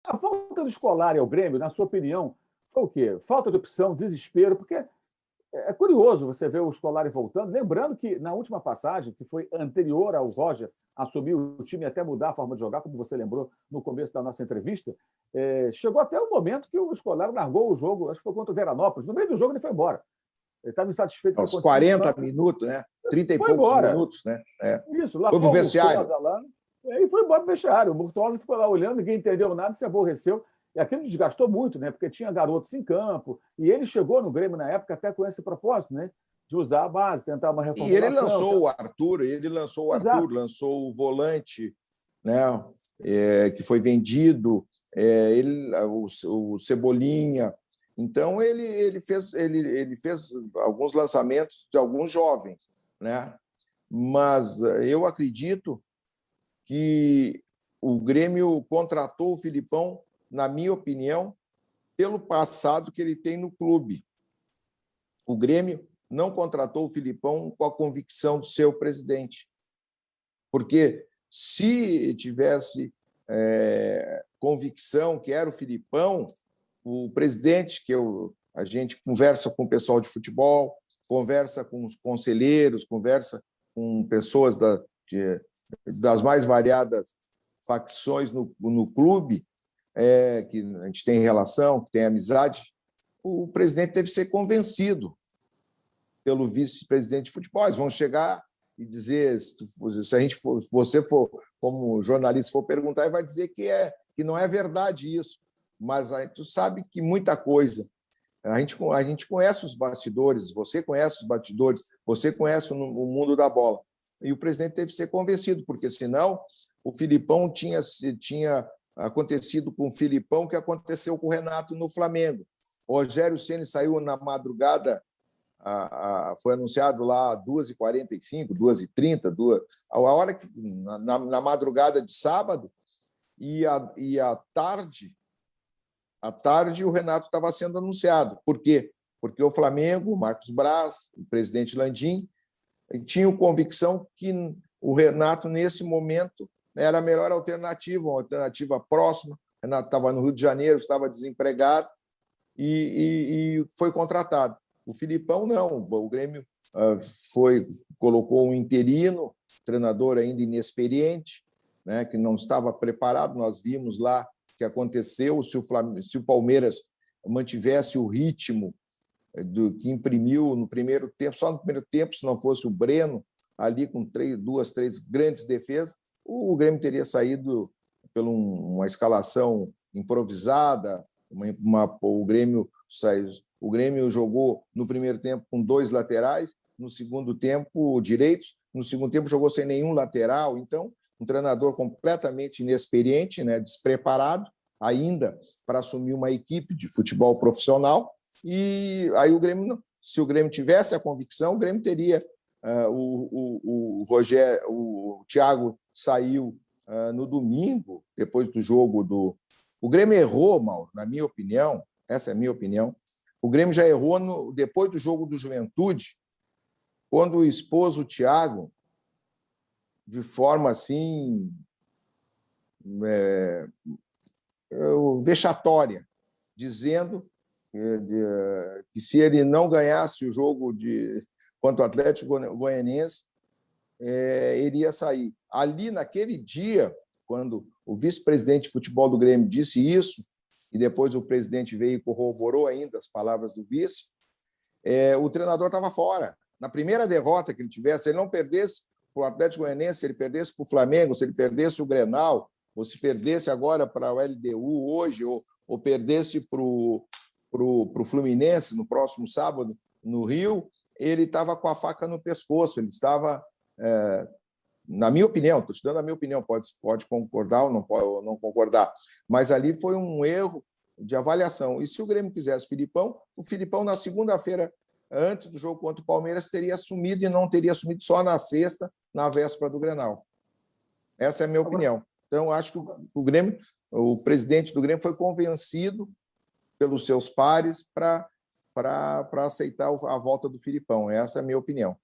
A volta do Scolari ao Grêmio, na sua opinião, foi o quê? Falta de opção, desespero, porque é curioso você ver o Scolari voltando, lembrando que na última passagem, que foi anterior ao Roger assumir o time e até mudar a forma de jogar, como você lembrou no começo da nossa entrevista, chegou até o momento que o Scolari largou o jogo, acho que foi contra o Veranópolis, no meio do jogo ele foi embora. Ele estava insatisfeito com o que Aos acontecia no 40 campo, minutos, né? 30 e foi poucos embora. minutos, né? Isso, Foi para o largou o vestiário. Murtosa lá, e foi embora para o vestiário. O Murtosa ficou lá olhando, ninguém entendeu nada, se aborreceu. E aquilo desgastou muito, né? Porque tinha garotos em campo. E ele chegou no Grêmio na época até com esse propósito, né? De usar a base, tentar uma E ele reformulação. lançou o Arthur, lançou o volante, né? Que foi vendido, o Cebolinha. Então, ele fez alguns lançamentos de alguns jovens, né? Mas eu acredito que o Grêmio contratou o Filipão, na minha opinião, pelo passado que ele tem no clube. O Grêmio não contratou o Filipão com a convicção do seu presidente. Porque se tivesse convicção que era o Filipão, o presidente, a gente conversa com o pessoal de futebol, conversa com os conselheiros, conversa com pessoas das mais variadas facções no clube, que a gente tem relação, que tem amizade, o presidente deve ser convencido pelo vice-presidente de futebol. Eles vão chegar e dizer, se a gente você for, como jornalista, for perguntar, ele vai dizer que não é verdade isso. Mas a gente sabe que muita coisa. A gente conhece os bastidores, você conhece os bastidores, você conhece o mundo da bola. E o presidente teve que ser convencido, porque senão o Filipão tinha acontecido com o Filipão o que aconteceu com o Renato no Flamengo. O Rogério Ceni saiu na madrugada, foi anunciado lá 2h45, 2h30, a hora que, na madrugada de sábado, e à tarde o Renato estava sendo anunciado. Por quê? Porque o Flamengo, o Marcos Braz, o presidente Landim, tinham convicção que o Renato, nesse momento, era a melhor alternativa, uma alternativa próxima. O Renato estava no Rio de Janeiro, estava desempregado e foi contratado. O Filipão, não. O Grêmio colocou um interino, treinador ainda inexperiente, né, que não estava preparado. Nós vimos lá o que aconteceu. Se o Palmeiras mantivesse o ritmo que imprimiu no primeiro tempo, só no primeiro tempo, se não fosse o Breno, ali com três grandes defesas, o Grêmio teria saído por uma escalação improvisada. O Grêmio jogou no primeiro tempo com 2 laterais, no segundo tempo direitos, no segundo tempo jogou sem nenhum lateral. Então, um treinador completamente inexperiente, né, despreparado ainda para assumir uma equipe de futebol profissional. E aí se o Grêmio tivesse a convicção, o Grêmio teria o Thiago saiu no domingo, depois do jogo o Grêmio errou, Mauro, na minha opinião, essa é a minha opinião. O Grêmio já errou depois do jogo do Juventude, quando expôs o Thiago de forma assim vexatória, dizendo que se ele não ganhasse o jogo contra o Atlético Goianiense, ele ia sair. Ali, naquele dia, quando o vice-presidente de futebol do Grêmio disse isso, e depois o presidente veio e corroborou ainda as palavras do vice, o treinador estava fora. Na primeira derrota que ele tivesse, se ele não perdesse para o Atlético Goianiense, se ele perdesse para o Flamengo, se ele perdesse o Grenal, ou se perdesse agora para o LDU hoje, ou perdesse para o Fluminense no próximo sábado, no Rio, ele estava com a faca no pescoço, ele estava, na minha opinião, estou te dando a minha opinião, pode concordar ou não concordar, mas ali foi um erro de avaliação. E se o Grêmio quisesse o Filipão na segunda-feira, antes do jogo contra o Palmeiras, teria assumido e não teria assumido só na sexta, na véspera do Grenal. Essa é a minha opinião. Então, acho que o presidente do Grêmio foi convencido pelos seus pares para aceitar a volta do Filipão. Essa é a minha opinião.